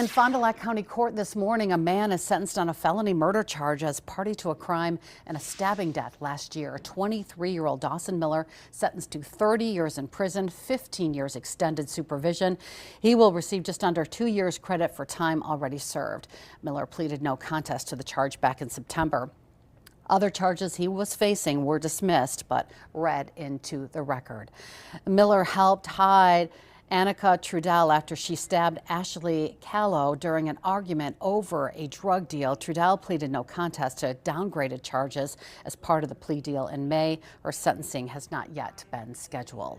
In Fond du Lac County Court this morning, a man is sentenced on a felony murder charge as party to a crime and a stabbing death last year. 23-year-old Dawson Miller sentenced to 30 years in prison, 15 years extended supervision. He will receive just under 2 years credit for time already served. Miller pleaded no contest to the charge back in September. Other charges he was facing were dismissed but read into the record. Miller helped hide Annaka Trudell after she stabbed Ashley Callow during an argument over a drug deal. Trudell pleaded no contest to downgraded charges as part of the plea deal in May. Her sentencing has not yet been scheduled.